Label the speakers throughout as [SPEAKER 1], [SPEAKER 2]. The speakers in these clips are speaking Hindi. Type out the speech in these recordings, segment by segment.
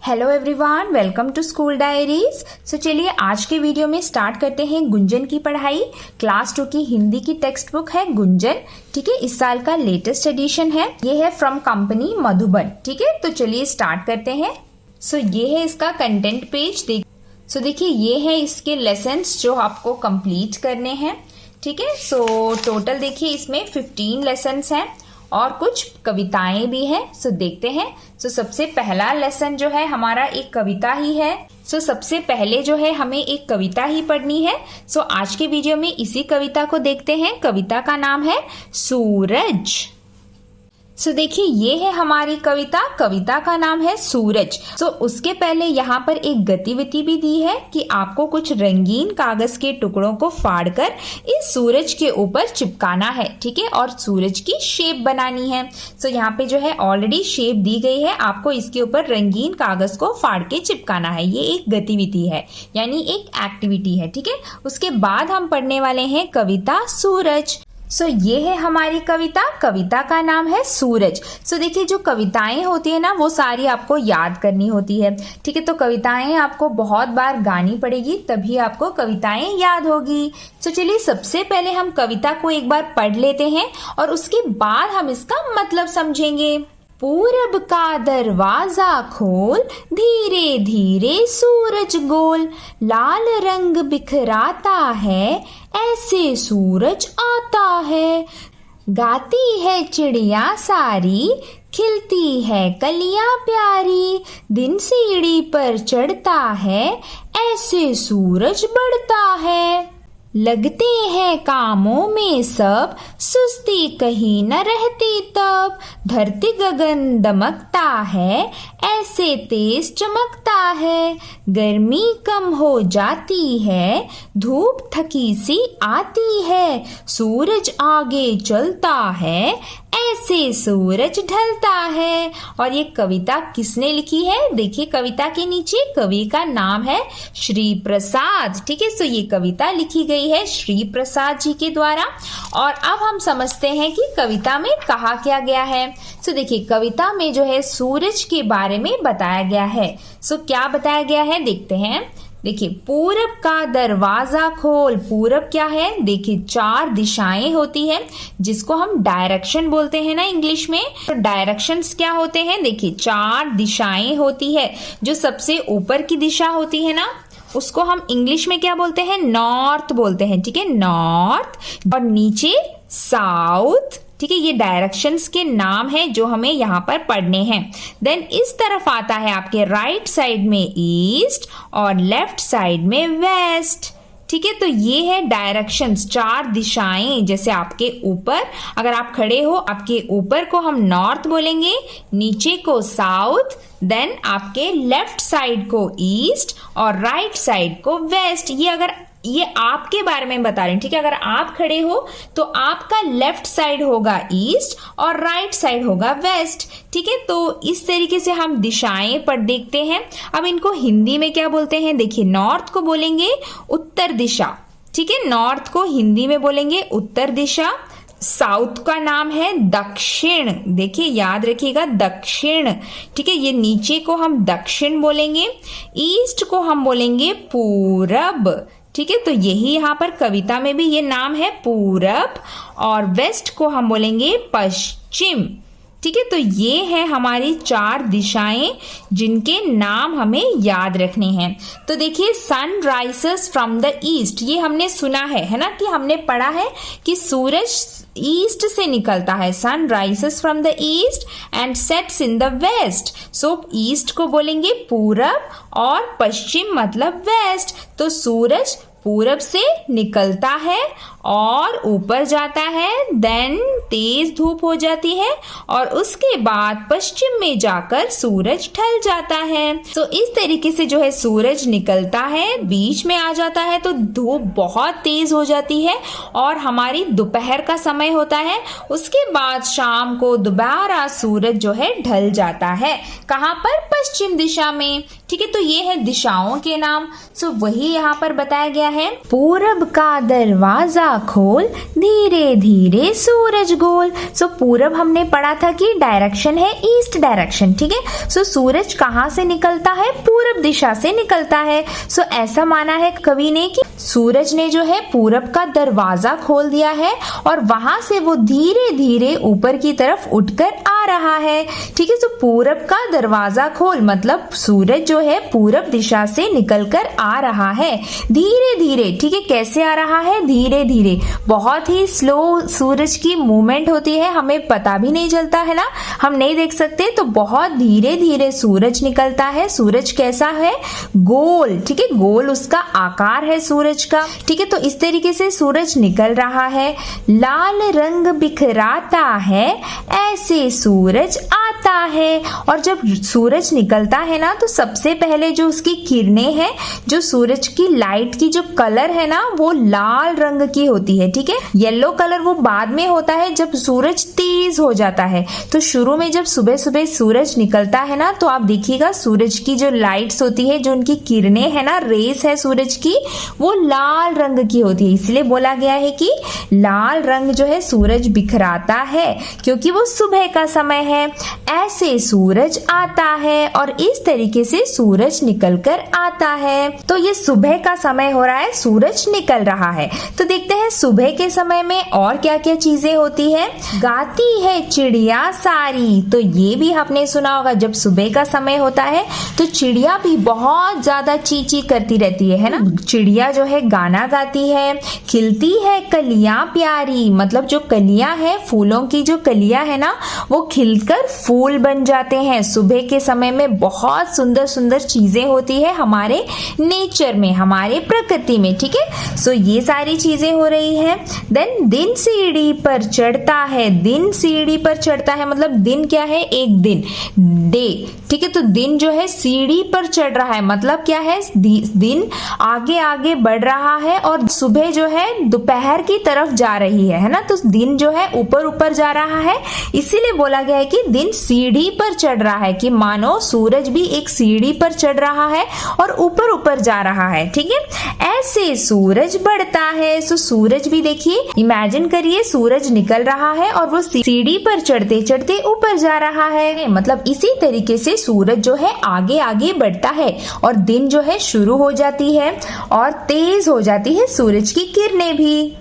[SPEAKER 1] Hello everyone, welcome to school diaries. So चलिए आज के वीडियो में स्टार्ट करते हैं गुंजन की पढ़ाई। क्लास 2 की हिंदी की टेक्स्ट बुक है गुंजन। ठीक है, इस साल का लेटेस्ट एडिशन है। ये है फ्रॉम कंपनी मधुबन। ठीक है, तो चलिए स्टार्ट करते हैं। सो ये है इसका कंटेंट पेज। देखिए ये है इसके लेसन्स जो आपको कंप्लीट करने हैं। ठीक है, सो टोटल देखिए इसमें 15 लेसन्स हैं और कुछ कविताएं भी हैं। सो देखते हैं। सो सबसे पहला लेसन जो है हमारा एक कविता ही है। सो सबसे पहले जो है हमें एक कविता ही पढ़नी है। सो आज के वीडियो में इसी कविता को देखते हैं। कविता का नाम है सूरज। सो देखिए ये है हमारी कविता। कविता का नाम है सूरज। सो उसके पहले यहाँ पर एक गतिविधि भी दी है कि आपको कुछ रंगीन कागज के टुकड़ों को फाड़कर इस सूरज के ऊपर चिपकाना है। ठीक है, और सूरज की शेप बनानी है। सो यहाँ पे जो है ऑलरेडी शेप दी गई है, आपको इसके ऊपर रंगीन कागज को फाड़ के चिपकाना है। ये एक गतिविधि है, यानी एक एक्टिविटी है। ठीक है, उसके बाद हम पढ़ने वाले हैं कविता सूरज। सो ये है हमारी कविता। कविता का नाम है सूरज। सो देखिए जो कविताएं होती है ना वो सारी आपको याद करनी होती है। ठीक है, तो कविताएं आपको बहुत बार गानी पड़ेगी तभी आपको कविताएं याद होगी। सो चलिए सबसे पहले हम कविता को एक बार पढ़ लेते हैं और उसके बाद हम इसका मतलब समझेंगे। पूरब का दरवाजा खोल, धीरे धीरे सूरज गोल, लाल रंग बिखराता है, ऐसे सूरज आता है। गाती है चिड़िया सारी, खिलती है कलियां प्यारी, दिन सीढ़ी पर चढ़ता है, ऐसे सूरज बढ़ता है। लगते हैं कामों में सब, सुस्ती कहीं न रहती तब, धरती गगन दमकता है, ऐसे तेज चमकता है। गर्मी कम हो जाती है, धूप थकी सी आती है, सूरज आगे चलता है, ऐसे सूरज ढलता है। और ये कविता किसने लिखी है? देखिए कविता के नीचे कवि का नाम है श्री प्रसाद। ठीक है, सो ये कविता लिखी गई है श्री प्रसाद जी के द्वारा। और अब हम समझते हैं कि कविता में कहा क्या गया है। सो देखिए कविता में जो है सूरज के बारे में बताया गया है। सो क्या बताया गया है देखते हैं। देखिए पूरब का दरवाजा खोल। पूरब क्या है? देखिए 4 दिशाएं होती है जिसको हम डायरेक्शन बोलते हैं ना इंग्लिश में। तो डायरेक्शंस क्या होते हैं? देखिए 4 दिशाएं होती है। जो सबसे ऊपर की दिशा होती है ना उसको हम इंग्लिश में क्या बोलते हैं? नॉर्थ बोलते हैं। ठीक है, नॉर्थ। और नीचे साउथ। ठीक है, ये डायरेक्शंस के नाम है जो हमें यहाँ पर पढ़ने हैं। देन इस तरफ आता है आपके राइट साइड में ईस्ट और लेफ्ट साइड में वेस्ट। ठीक है, तो ये है डायरेक्शंस, 4 दिशाएं। जैसे आपके ऊपर अगर आप खड़े हो, आपके ऊपर को हम नॉर्थ बोलेंगे, नीचे को साउथ, देन आपके लेफ्ट साइड को ईस्ट और राइट साइड को वेस्ट। ये आपके बारे में बता रहे हैं। ठीक है, अगर आप खड़े हो तो आपका लेफ्ट साइड होगा ईस्ट और राइट साइड होगा वेस्ट। ठीक है, तो इस तरीके से हम दिशाएं पर देखते हैं। अब इनको हिंदी में क्या बोलते हैं? देखिए नॉर्थ को बोलेंगे उत्तर दिशा। ठीक है, नॉर्थ को हिंदी में बोलेंगे उत्तर दिशा। साउथ का नाम है दक्षिण। देखिए याद रखिएगा दक्षिण। ठीक है, ये नीचे को हम दक्षिण बोलेंगे। ईस्ट को हम बोलेंगे पूरब। ठीक है, तो यही यहाँ पर कविता में भी ये नाम है पूरब। और वेस्ट को हम बोलेंगे पश्चिम। ठीक है, तो ये है हमारी 4 दिशाएं जिनके नाम हमें याद रखने हैं। तो देखिए sun rises from the east, ये हमने सुना है ना, कि हमने पढ़ा है कि सूरज ईस्ट से निकलता है। Sun rises from the east and sets in the west. So east को बोलेंगे पूरब और पश्चिम मतलब वेस्ट। तो सूरज पूरब से निकलता है और ऊपर जाता है, देन तेज धूप हो जाती है और उसके बाद पश्चिम में जाकर सूरज ढल जाता है। तो इस तरीके से जो है सूरज निकलता है, बीच में आ जाता है तो धूप बहुत तेज हो जाती है और हमारी दोपहर का समय होता है। उसके बाद शाम को दोबारा सूरज जो है ढल जाता है। कहाँ पर? पश्चिम दिशा में। ठीक है, तो ये है दिशाओं के नाम। सो वही यहाँ पर बताया गया है। पूरब का दरवाजा खोल धीरे धीरे सूरज गोल। सो पूरब हमने पढ़ा था कि डायरेक्शन है ईस्ट डायरेक्शन, ठीक है। सो सूरज कहाँ से निकलता है? पूरब दिशा से निकलता है। सो ऐसा माना है कवि ने कि सूरज ने जो है पूरब का दरवाजा खोल दिया है और वहां से वो धीरे धीरे ऊपर की तरफ उठकर आ रहा है, ठीक है। तो पूरब का दरवाजा खोल मतलब सूरज जो है पूरब दिशा से निकलकर आ रहा है धीरे धीरे, ठीक है। कैसे आ रहा है? धीरे धीरे। बहुत ही स्लो सूरज की मूवमेंट होती है, हमें पता भी नहीं चलता है ना, हम नहीं देख सकते। तो बहुत धीरे धीरे सूरज निकलता है। सूरज कैसा है? गोल, ठीक है। गोल उसका आकार है सूरज का, ठीक है। तो इस तरीके से सूरज निकल रहा है। लाल रंग बिखराता है ऐसे सूरज आता है। और जब सूरज निकलता है ना तो सबसे पहले जो उसकी किरणें हैं, जो सूरज की लाइट की जो कलर है ना वो लाल रंग की होती है, ठीक है। येलो कलर वो बाद में होता है जब सूरज तेज हो जाता है। तो शुरू में जब सुबह सुबह सूरज निकलता है ना तो आप देखिएगा सूरज की जो लाइट्स होती है, जो उनकी किरणें है ना, रेस है सूरज की, वो लाल रंग की होती है। इसलिए बोला गया है कि लाल रंग जो है सूरज बिखराता है क्योंकि वो सुबह का समय है। ऐसे सूरज आता है और इस तरीके से सूरज निकलकर आता है। तो ये सुबह का समय हो रहा है, सूरज निकल रहा है। तो देखते हैं सुबह के समय में और क्या क्या चीजें होती है। गाती है चिड़िया सारी, तो ये भी आपने सुना होगा, जब सुबह का समय होता है तो चिड़िया भी बहुत ज्यादा ची ची करती रहती है ना। चिड़िया जो है गाना गाती है। खिलती है कलियां प्यारी, मतलब जो कलियां है, फूलों की जो कलियां है ना वो खिलकर फूल बन जाते हैं। सुबह के समय में बहुत सुंदर सुंदर चीजें होती है हमारे नेचर में, हमारे प्रकृति में, ठीक है। सो ये सारी चीजें हो रही है। देन दिन सीढ़ी पर चढ़ता है। दिन सीढ़ी पर चढ़ता है मतलब दिन क्या है? एक दिन, डे, ठीक है। तो दिन जो है सीढ़ी पर चढ़ रहा है मतलब क्या है? दिन आगे आगे बढ़ रहा है और सुबह जो है दोपहर की तरफ जा रही है ना। तो दिन जो है ऊपर ऊपर जा रहा है, इसीलिए बोला गया है कि दिन सीढ़ी पर चढ़ रहा है, कि मानो सूरज भी एक सीढ़ी पर चढ़ रहा है और ऊपर ऊपर जा रहा है, ठीक है। ऐसे सूरज बढ़ता है। सो सूरज भी देखिए, इमेजिन करिए सूरज निकल रहा है और वो सीढ़ी पर चढ़ते चढ़ते ऊपर जा रहा है। मतलब इसी तरीके से सूरज जो है आगे आगे बढ़ता है और दिन जो है शुरू हो जाती है और तेज हो जाती है सूरज की किरणें भी।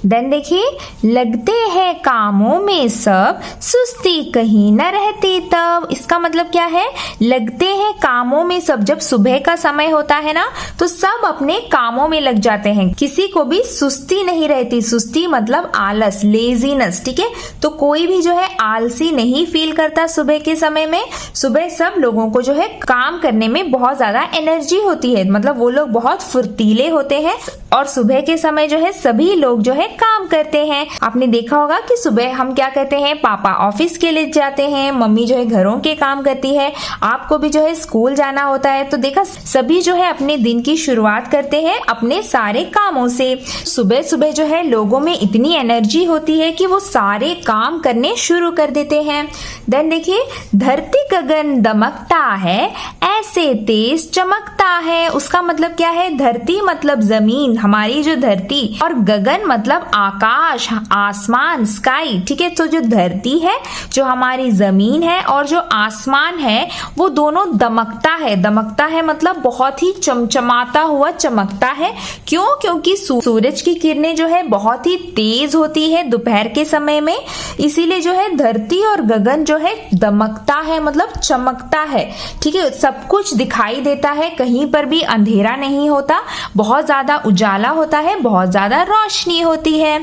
[SPEAKER 1] देन देखिए, लगते हैं कामों में सब, सुस्ती कहीं न रहती तब। इसका मतलब क्या है? लगते हैं कामों में सब। जब सुबह का समय होता है ना तो सब अपने कामों में लग जाते हैं, किसी को भी सुस्ती नहीं रहती। सुस्ती मतलब आलस, लेजीनेस, ठीक है। तो कोई भी जो है आलसी नहीं फील करता सुबह के समय में। सुबह सब लोगों को जो है काम करने में बहुत ज्यादा एनर्जी होती है, मतलब वो लोग बहुत फुर्तीले होते हैं और सुबह के समय जो है सभी लोग जो है काम करते हैं। आपने देखा होगा कि सुबह हम क्या करते हैं, पापा ऑफिस के लिए जाते हैं, मम्मी जो है घरों के काम करती है, आपको भी जो है स्कूल जाना होता है। तो देखा, सभी जो है अपने दिन की शुरुआत करते हैं अपने सारे कामों से। सुबह सुबह जो है लोगों में इतनी एनर्जी होती है कि वो सारे काम करने शुरू कर देते हैं। देन देखिए, धरती गगन दमकता है ऐसे तेज चमकता है। उसका मतलब क्या है? धरती मतलब जमीन, हमारी जो धरती, और गगन मतलब आकाश, आसमान, स्काई, ठीक है। तो जो धरती है, जो हमारी जमीन है, और जो आसमान है, वो दोनों दमकता है। दमकता है मतलब बहुत ही चमचमाता हुआ चमकता है। क्यों? क्योंकि सूरज की किरणें जो है बहुत ही तेज होती है दोपहर के समय में, इसीलिए जो है धरती और गगन जो है दमकता है मतलब चमकता है, ठीक है। सब कुछ दिखाई देता है, कहीं पर भी अंधेरा नहीं होता, बहुत ज्यादा उजाला होता है, बहुत ज्यादा रोशनी होती है।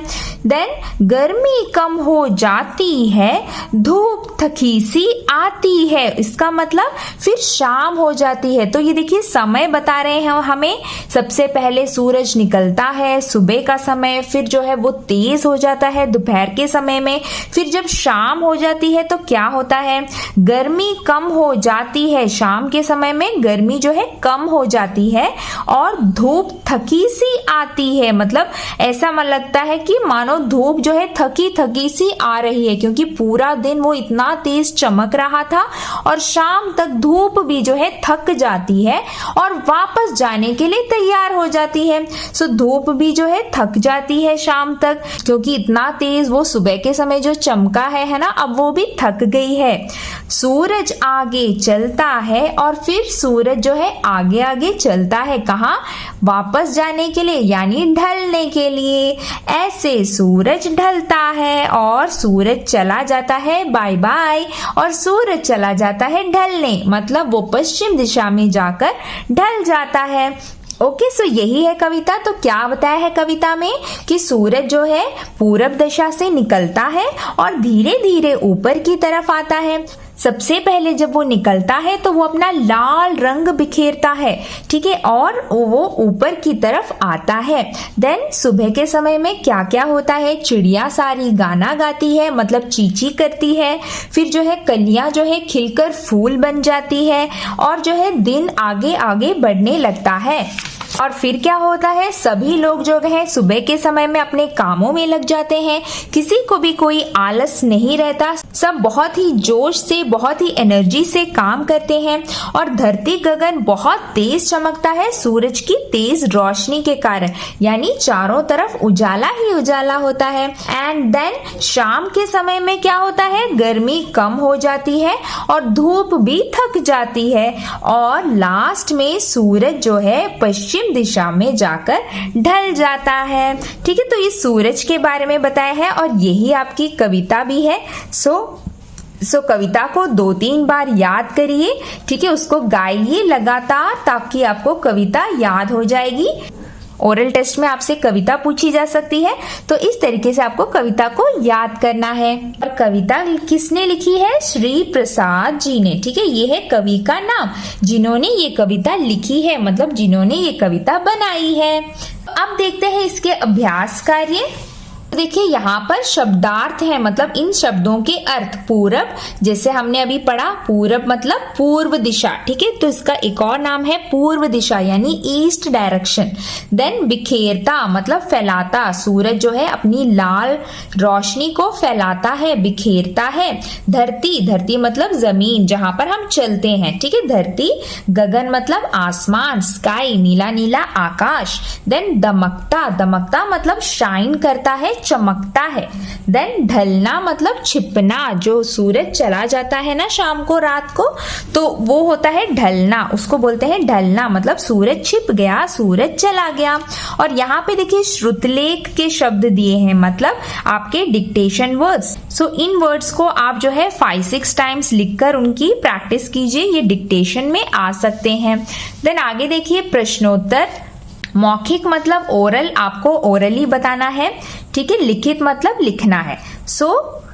[SPEAKER 1] देन गर्मी कम हो जाती है, धूप थकी सी आती है। इसका मतलब फिर शाम हो जाती है। तो ये देखिए समय बता रहे हैं हमें, सबसे पहले सूरज निकलता है सुबह का समय, फिर जो है वो तेज हो जाता है दोपहर के समय में, फिर जब शाम हो जाती है तो क्या होता है? गर्मी कम हो जाती है, शाम के समय में गर्मी जो है कम हो जाती है और धूप थकी सी आती है। मतलब ऐसा मन लगता है कि मानो धूप जो है थकी थकी सी आ रही है, क्योंकि पूरा दिन वो इतना तेज चमक रहा था और शाम तक धूप भी जो है थक जाती है और वापस जाने के लिए तैयार हो जाती है। सो धूप भी जो है थक जाती है शाम तक, क्योंकि इतना तेज वो सुबह के समय जो चमका है ना, अब वो भी थक गई है। सूरज आगे चलता है और फिर सूरज जो है आगे आगे चलता है, कहाँ? वापस जाने के लिए, यानी ढलने के लिए। ऐसे सूरज ढलता है और सूरज चला जाता है बाय बाय, और सूरज चला जाता है ढलने, मतलब वो पश्चिम दिशा में जाकर ढल जाता है। ओके, सो यही है कविता। तो क्या बताया है कविता में कि सूरज जो है पूरब दिशा से निकलता है और धीरे धीरे ऊपर की तरफ आता है। सबसे पहले जब वो निकलता है तो वो अपना लाल रंग बिखेरता है, ठीक है, और वो ऊपर की तरफ आता है। देन सुबह के समय में क्या क्या होता है? चिड़िया सारी गाना गाती है, मतलब चींची करती है। फिर जो है कलियां जो है खिलकर फूल बन जाती है और जो है दिन आगे आगे बढ़ने लगता है। और फिर क्या होता है? सभी लोग जो है सुबह के समय में अपने कामों में लग जाते हैं, किसी को भी कोई आलस नहीं रहता, सब बहुत ही जोश से, बहुत ही एनर्जी से काम करते हैं और धरती गगन बहुत तेज चमकता है सूरज की तेज रोशनी के कारण, यानी चारों तरफ उजाला ही उजाला होता है। एंड देन शाम के समय में क्या होता है? गर्मी कम हो जाती है और धूप भी थक जाती है और लास्ट में सूरज जो है पश्चिम दिशा में जाकर ढल जाता है। ठीक है, तो ये सूरज के बारे में बताया है और यही आपकी कविता भी है। सो कविता को 2-3 बार याद करिए, ठीक है, उसको गाइए लगातार ताकि आपको कविता याद हो जाएगी। ओरल टेस्ट में आपसे कविता पूछी जा सकती है, तो इस तरीके से आपको कविता को याद करना है। और कविता किसने लिखी है? श्री प्रसाद जी ने। ठीक है, ये है कवि का नाम, जिन्होंने ये कविता लिखी है, मतलब जिन्होंने ये कविता बनाई है। अब देखते हैं इसके अभ्यास कार्य। देखिए यहाँ पर शब्दार्थ है, मतलब इन शब्दों के अर्थ। पूरब, जैसे हमने अभी पढ़ा, पूरब मतलब पूर्व दिशा, ठीक है, तो इसका एक और नाम है पूर्व दिशा, यानी ईस्ट डायरेक्शन। देन बिखेरता मतलब फैलाता, सूरज जो है अपनी लाल रोशनी को फैलाता है, बिखेरता है। धरती, धरती मतलब जमीन जहां पर हम चलते हैं, ठीक है, धरती। गगन मतलब आसमान, स्काई, नीला नीला आकाश। देन दमकता, दमकता मतलब शाइन करता है, चमकता है। देन ढलना मतलब छिपना, जो सूरज चला जाता है ना शाम को, रात को, तो वो होता है ढलना, उसको बोलते हैं ढलना, मतलब सूरज छिप गया, सूरज चला गया। और यहाँ पे देखिए श्रुतलेख के शब्द दिए हैं, मतलब आपके डिक्टेशन वर्ड्स। सो इन वर्ड्स को आप जो है 5-6 टाइम्स लिखकर उनकी प्रैक्टिस कीजिए, ये डिक्टेशन में आ सकते हैं। देन आगे देखिए प्रश्नोत्तर। मौखिक मतलब ओरल, आपको ओरली बताना है, ठीक है। लिखित मतलब लिखना है।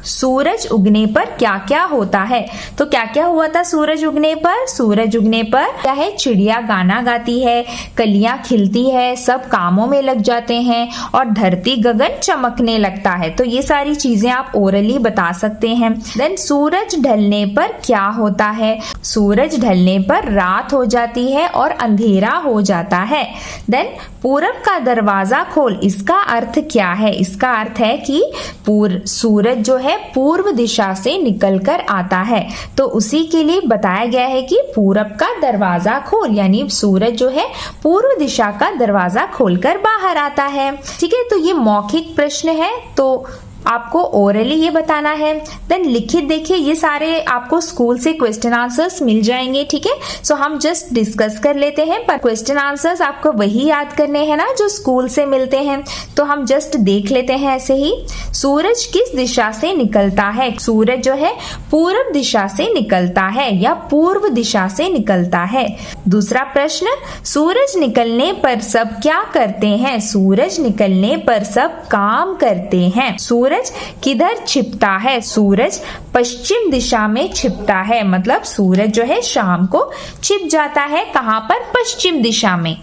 [SPEAKER 1] सूरज उगने पर क्या क्या होता है? तो क्या क्या हुआ था सूरज उगने पर? सूरज उगने पर क्या है? चिड़िया गाना गाती है, कलियां खिलती है, सब कामों में लग जाते हैं और धरती गगन चमकने लगता है। तो ये सारी चीजें आप ओरली बता सकते हैं। देन सूरज ढलने पर क्या होता है? सूरज ढलने पर रात हो जाती है और अंधेरा हो जाता है। देन पूरब का दरवाजा खोल, इसका अर्थ क्या है? इसका अर्थ है कि सूरज जो है पूर्व दिशा से निकलकर आता है, तो उसी के लिए बताया गया है कि पूरब का दरवाजा खोल, यानी सूरज जो है पूर्व दिशा का दरवाजा खोलकर बाहर आता है। ठीक है, तो ये मौखिक प्रश्न है, तो आपको ओरली ये बताना है। देन लिखित, देखिए ये सारे आपको स्कूल से क्वेश्चन आंसर्स मिल जाएंगे, ठीक है। सो हम जस्ट डिस्कस कर लेते हैं, पर क्वेश्चन आंसर्स आपको वही याद करने हैं ना जो स्कूल से मिलते हैं, तो हम जस्ट देख लेते हैं ऐसे ही। सूरज किस दिशा से निकलता है? सूरज जो है पूर्व दिशा से निकलता है या पूर्व दिशा से निकलता है। दूसरा प्रश्न, सूरज निकलने पर सब क्या करते हैं? सूरज निकलने पर सब काम करते हैं। सूरज किधर छिपता है? सूरज पश्चिम दिशा में छिपता है, मतलब सूरज जो है शाम को छिप जाता है, कहां पर? पश्चिम दिशा में।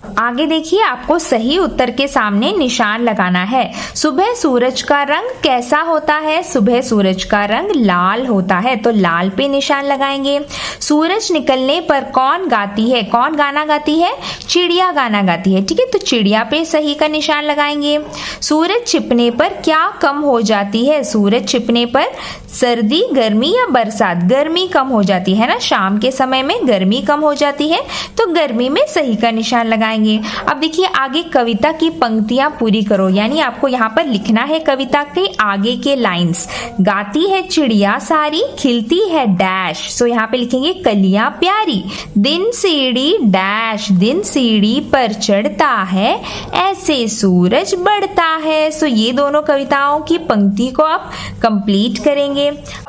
[SPEAKER 1] आगे देखिए, आपको सही उत्तर के सामने निशान लगाना है। सुबह सूरज का रंग कैसा होता है? सुबह सूरज का रंग लाल होता है, तो लाल पे निशान लगाएंगे। सूरज निकलने पर कौन गाती है? कौन गाना गाती है? चिड़िया गाना गाती है, ठीक है, तो चिड़िया पे सही का निशान लगाएंगे। सूरज छिपने पर क्या कम हो जाती है? सूरज छिपने पर सर्दी, गर्मी या बरसात? गर्मी कम हो जाती है ना, शाम के समय में गर्मी कम हो जाती है, तो गर्मी में सही का निशान लगाएंगे। अब देखिए आगे कविता की पंक्तियां पूरी करो, यानी आपको यहाँ पर लिखना है कविता के आगे के लाइंस। गाती है चिड़िया सारी, खिलती है डैश, सो यहाँ पे लिखेंगे कलियां प्यारी। दिन सीढ़ी डैश, दिन सीढ़ी पर चढ़ता है, ऐसे सूरज बढ़ता है। सो ये दोनों कविताओं की पंक्ति को आप कंप्लीट करेंगे।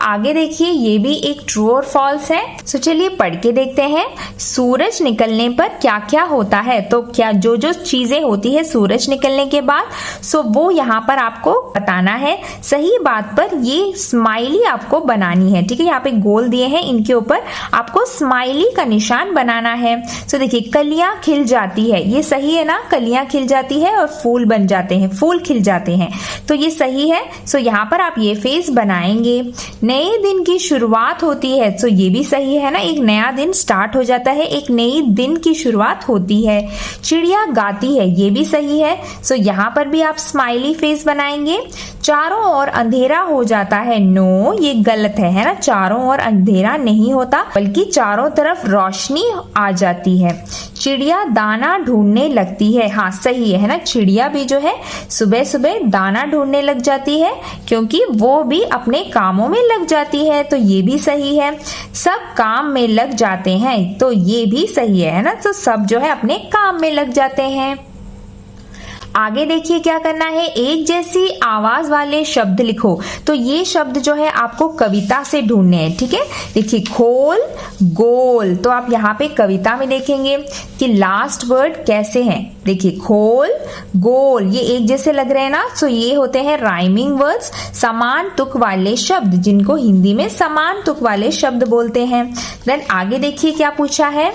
[SPEAKER 1] आगे देखिए, ये भी एक ट्रू और फॉल्स है, सो चलिए पढ़ के देखते हैं। सूरज निकलने पर क्या क्या होता है? तो क्या जो जो चीजें होती है सूरज निकलने के बाद, सो वो यहाँ पर आपको बताना है। सही बात पर ये स्माइली आपको बनानी है, ठीक है, यहाँ पे गोल दिए हैं, इनके ऊपर आपको स्माइली का निशान बनाना है। सो देखिए, कलियां खिल जाती है, ये सही है ना, कलियां खिल जाती है और फूल बन जाते हैं, फूल खिल जाते हैं, तो ये सही है। सो यहाँ पर आप ये फेस बनाएंगे। नए दिन की शुरुआत होती है, सो ये भी सही है ना, एक नया दिन स्टार्ट हो जाता है, एक नई दिन की शुरुआत होती है। चिड़िया गाती है, ये भी सही है, सो यहाँ पर भी आप स्माइली फेस बनाएंगे। चारों ओर अंधेरा हो जाता है, नो ये गलत है ना, चारों ओर अंधेरा नहीं होता, बल्कि चारों तरफ रोशनी आ जाती है। चिड़िया दाना ढूंढने लगती है, हाँ सही है ना, चिड़िया भी जो है सुबह सुबह दाना ढूंढने लग जाती है, क्योंकि वो भी अपने कामों में लग जाती है, तो ये भी सही है। सब काम में लग जाते हैं, तो ये भी सही है ना, तो सब जो है अपने काम में लग जाते हैं। आगे देखिए क्या करना है, एक जैसी आवाज वाले शब्द लिखो। तो ये शब्द जो है आपको कविता से ढूंढने हैं, ठीक है। देखिए खोल, गोल, तो आप यहाँ पे कविता में देखेंगे कि लास्ट वर्ड कैसे हैं। देखिए खोल, गोल, ये एक जैसे लग रहे हैं ना, सो ये होते हैं राइमिंग वर्ड्स, समान तुक वाले शब्द, जिनको हिंदी में समान तुक वाले शब्द बोलते हैं। देन आगे देखिए क्या पूछा है,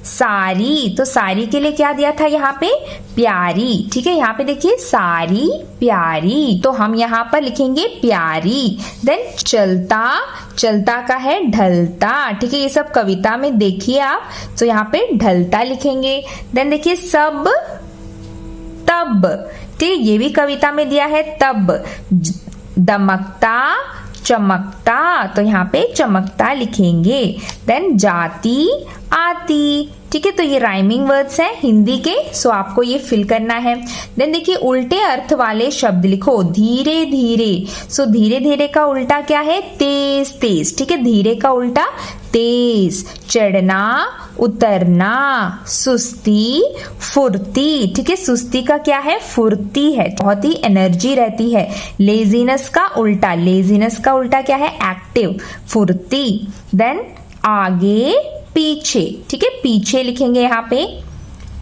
[SPEAKER 1] सारी, तो सारी के लिए क्या दिया था यहाँ पे, प्यारी, ठीक है, यहाँ पे देखिए सारी प्यारी, तो हम यहाँ पर लिखेंगे प्यारी। देन चलता, चलता का है ढलता, ठीक है, ये सब कविता में देखिए आप, तो यहाँ पे ढलता लिखेंगे। देन देखिए सब, तब, ठीक, ये भी कविता में दिया है तब। दमकता, चमकता, तो यहाँ पे चमकता लिखेंगे। देन जाती, आती, ठीक है, तो ये राइमिंग वर्ड्स हैं हिंदी के, सो आपको ये फिल करना है। देन देखिए उल्टे अर्थ वाले शब्द लिखो, धीरे धीरे, सो धीरे धीरे का उल्टा क्या है, तेज तेज, ठीक है, धीरे का उल्टा तेज। चढ़ना, उतरना, सुस्ती, फुर्ती, ठीक है, सुस्ती का क्या है, फुर्ती है, बहुत ही एनर्जी रहती है। लेजीनेस का उल्टा, लेजीनेस का उल्टा क्या है, एक्टिव, फुर्ती। देन आगे, पीछे, ठीक है, पीछे लिखेंगे यहाँ पे।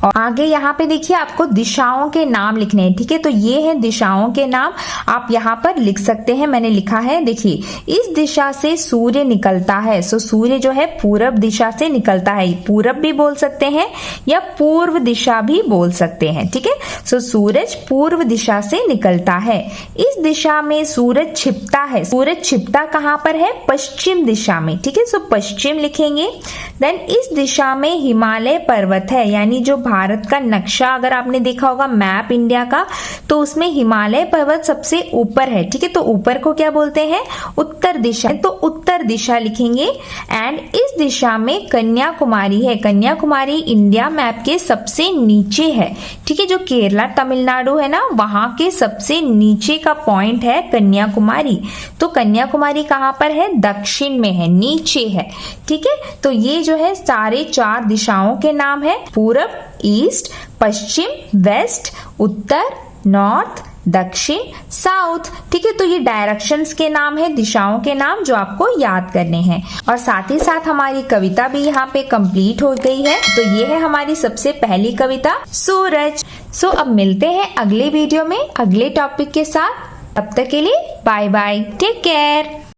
[SPEAKER 1] और आगे यहाँ पे देखिए आपको दिशाओं के नाम लिखने हैं, ठीक है, तो ये है दिशाओं के नाम, आप यहाँ पर लिख सकते हैं, मैंने लिखा है, देखिए इस दिशा से सूर्य निकलता है, सो सूर्य जो है पूरब दिशा से निकलता है, पूरब भी बोल सकते हैं या पूर्व दिशा भी बोल सकते हैं, ठीक है, सो सूरज पूर्व दिशा से निकलता है। इस दिशा में सूरज छिपता है, सूरज छिपता कहाँ पर है, पश्चिम दिशा में, ठीक है, सो पश्चिम लिखेंगे। देन इस दिशा में हिमालय पर्वत है, यानी जो भारत का नक्शा अगर आपने देखा होगा मैप इंडिया का, तो उसमें हिमालय पर्वत सबसे ऊपर है, ठीक है, तो ऊपर को क्या बोलते हैं, उत्तर दिशा, तो उत्तर दिशा लिखेंगे। एंड इस दिशा में कन्याकुमारी है, कन्याकुमारी इंडिया मैप के सबसे नीचे है, ठीक है, जो केरला तमिलनाडु है ना, वहां के सबसे नीचे का पॉइंट है कन्याकुमारी, तो कन्याकुमारी कहाँ पर है, दक्षिण में है, नीचे है, ठीक है, तो ये जो है सारे 4 दिशाओं के नाम है, पूरब, ईस्ट, पश्चिम, वेस्ट, उत्तर, नॉर्थ, दक्षिण, साउथ, ठीक है, तो ये डायरेक्शंस के नाम है, दिशाओं के नाम जो आपको याद करने हैं। और साथ ही साथ हमारी कविता भी यहाँ पे कंप्लीट हो गई है, तो ये है हमारी सबसे पहली कविता सूरज। सो अब मिलते हैं अगले वीडियो में अगले टॉपिक के साथ, तब तक के लिए बाय बाय, टेक केयर।